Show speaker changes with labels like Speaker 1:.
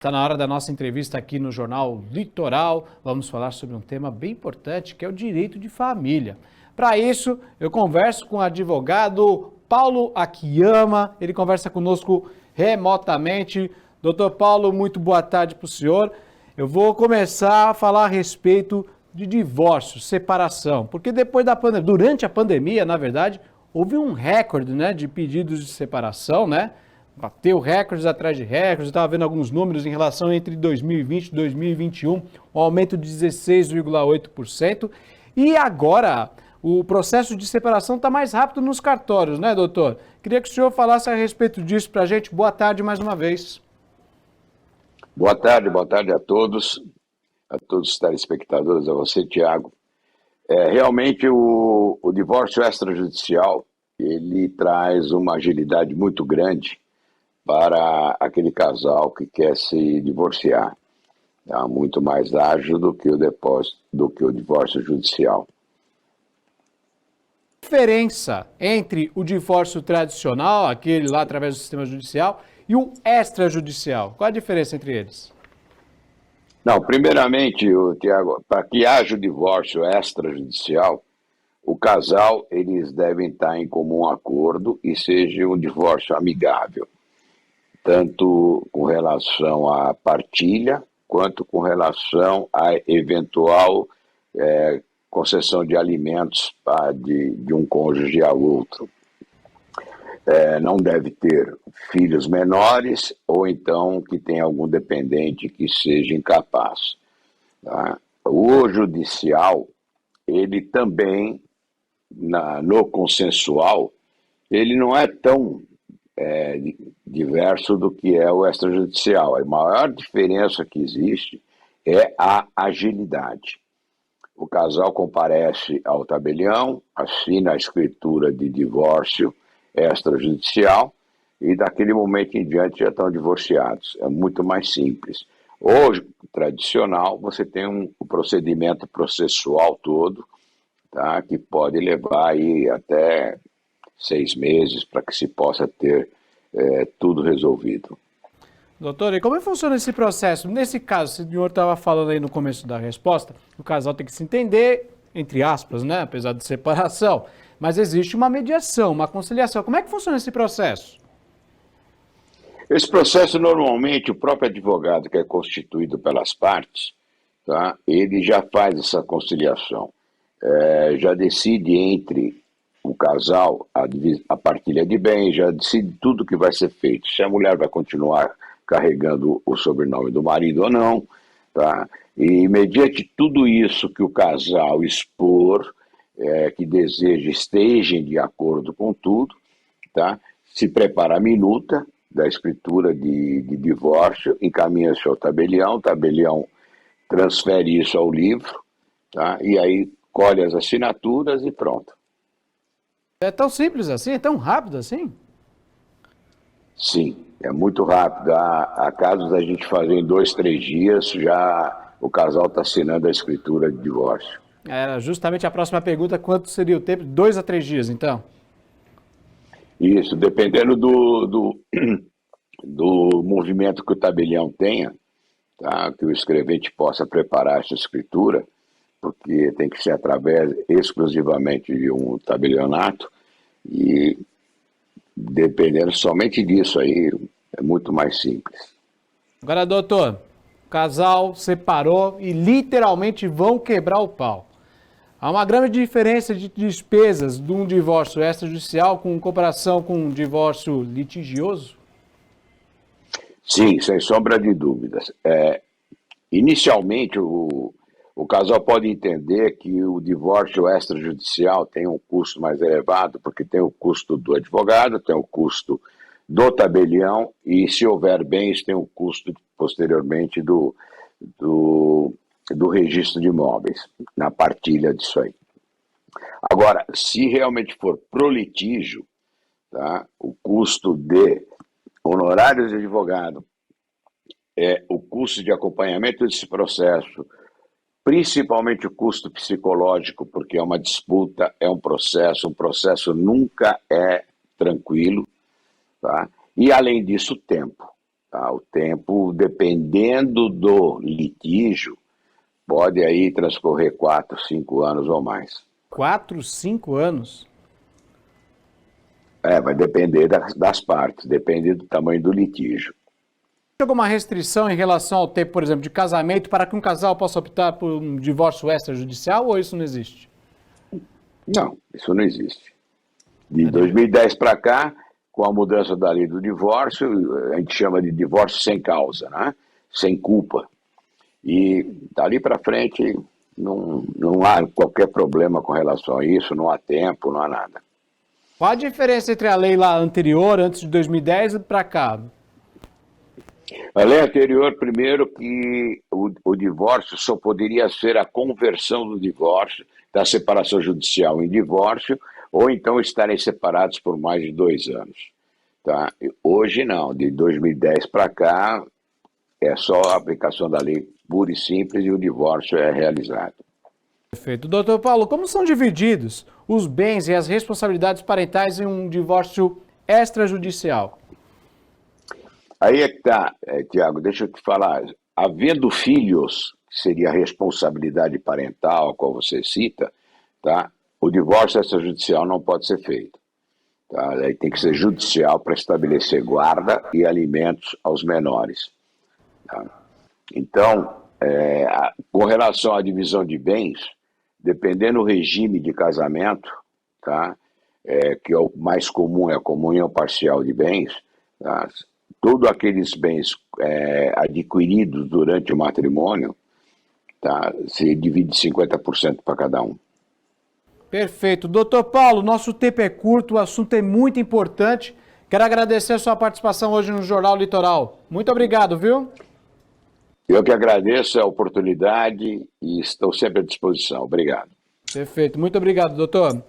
Speaker 1: Está na hora da nossa entrevista aqui no Jornal Litoral. Vamos falar sobre um tema bem importante, que é o direito de família. Para isso, eu converso com o advogado Paulo Akiyama. Ele conversa conosco remotamente. Doutor Paulo, muito boa tarde para o senhor. Eu vou começar a falar a respeito de divórcio, separação, porque depois da pandemia, durante a pandemia, na verdade, houve um recorde, de pedidos de separação, Bateu recordes atrás de recordes. Eu estava vendo alguns números em relação entre 2020 e 2021, um aumento de 16,8%. E agora, o processo de separação está mais rápido nos cartórios, doutor? Queria que o senhor falasse a respeito disso para a gente. Boa tarde mais uma vez.
Speaker 2: Boa tarde a todos os telespectadores, a você, Tiago. Realmente, o divórcio extrajudicial, ele traz uma agilidade muito grande para aquele casal que quer se divorciar. É muito mais ágil do que o divórcio judicial.
Speaker 1: A diferença entre o divórcio tradicional, aquele lá através do sistema judicial, e o extrajudicial? Qual a diferença entre eles?
Speaker 2: Não, primeiramente, Tiago, para que haja o divórcio extrajudicial, o casal, eles devem estar em comum acordo e seja um divórcio amigável, tanto com relação à partilha, quanto com relação à eventual concessão de alimentos de um cônjuge ao outro. Não deve ter filhos menores ou então que tenha algum dependente que seja incapaz. Tá? O judicial, ele também, no consensual, ele não é tão diverso do que é o extrajudicial. A maior diferença que existe é a agilidade. O casal comparece ao tabelião, assina a escritura de divórcio extrajudicial e daquele momento em diante já estão divorciados. É muito mais simples. Hoje, tradicional, você tem um procedimento processual todo, tá, que pode levar aí até 6 meses para que se possa ter tudo resolvido.
Speaker 1: Doutor, e como funciona esse processo? Nesse caso, o senhor estava falando aí no começo da resposta, o casal tem que se entender, entre aspas, apesar de separação, mas existe uma mediação, uma conciliação. Como é que funciona esse processo?
Speaker 2: Esse processo, normalmente, o próprio advogado que é constituído pelas partes, tá, ele já faz essa conciliação, já decide entre o casal a partilha de bens, já decide tudo que vai ser feito, se a mulher vai continuar carregando o sobrenome do marido ou não, tá? E mediante tudo isso que o casal expor, que deseja, estejam de acordo com tudo, tá? Se prepara a minuta da escritura de divórcio, encaminha-se ao tabelião, o tabelião transfere isso ao livro, tá? E aí colhe as assinaturas e pronto.
Speaker 1: É tão simples assim? É tão rápido assim?
Speaker 2: Sim, é muito rápido. Há casos da gente fazer em 2, 3 dias, já o casal está assinando a escritura de divórcio.
Speaker 1: Era justamente a próxima pergunta, quanto seria o tempo? 2 a 3 dias, então?
Speaker 2: Isso, dependendo do movimento que o tabelião tenha, tá? Que o escrevente possa preparar essa escritura, porque tem que ser através exclusivamente de um tabelionato, e dependendo somente disso aí, é muito mais simples.
Speaker 1: Agora, doutor, o casal separou e literalmente vão quebrar o pau. Há uma grande diferença de despesas de um divórcio extrajudicial com comparação com um divórcio litigioso?
Speaker 2: Sim, sem sombra de dúvidas. Inicialmente, o casal pode entender que o divórcio extrajudicial tem um custo mais elevado, porque tem o custo do advogado, tem o custo do tabelião e, se houver bens, tem o custo posteriormente do registro de imóveis, na partilha disso aí. Agora, se realmente for pro litígio, tá, o custo de honorários de advogado, o custo de acompanhamento desse processo, principalmente o custo psicológico, porque é uma disputa, é um processo nunca é tranquilo, tá? E além disso, tempo. Tá? O tempo, dependendo do litígio, pode aí transcorrer 4, 5 anos ou mais.
Speaker 1: 4, 5 anos?
Speaker 2: Vai depender das partes, depende do tamanho do litígio.
Speaker 1: Tem alguma restrição em relação ao tempo, por exemplo, de casamento para que um casal possa optar por um divórcio extrajudicial ou isso não existe?
Speaker 2: Não, isso não existe. De 2010 para cá, com a mudança da lei do divórcio, a gente chama de divórcio sem causa, né? Sem culpa. E dali para frente não há qualquer problema com relação a isso, não há tempo, não há nada.
Speaker 1: Qual a diferença entre a lei lá anterior, antes de 2010, e para cá?
Speaker 2: A lei anterior, primeiro, que o divórcio só poderia ser a conversão do divórcio, da separação judicial em divórcio, ou então estarem separados por mais de 2 anos. Tá? Hoje não, de 2010 para cá, é só a aplicação da lei pura e simples e o divórcio é realizado.
Speaker 1: Perfeito. Doutor Paulo, como são divididos os bens e as responsabilidades parentais em um divórcio extrajudicial?
Speaker 2: Aí é que está, Tiago, deixa eu te falar. Havendo filhos, que seria a responsabilidade parental, qual você cita, tá? O divórcio extrajudicial não pode ser feito. Tá? Aí tem que ser judicial para estabelecer guarda e alimentos aos menores. Tá? Então, com relação à divisão de bens, dependendo do regime de casamento, tá? Que é o mais comum, é a comunhão parcial de bens, tá? Todos aqueles bens adquiridos durante o matrimônio, tá? Se divide 50% para cada um.
Speaker 1: Perfeito. Doutor Paulo, nosso tempo é curto, o assunto é muito importante. Quero agradecer a sua participação hoje no Jornal Litoral. Muito obrigado, viu?
Speaker 2: Eu que agradeço a oportunidade e estou sempre à disposição. Obrigado.
Speaker 1: Perfeito. Muito obrigado, doutor.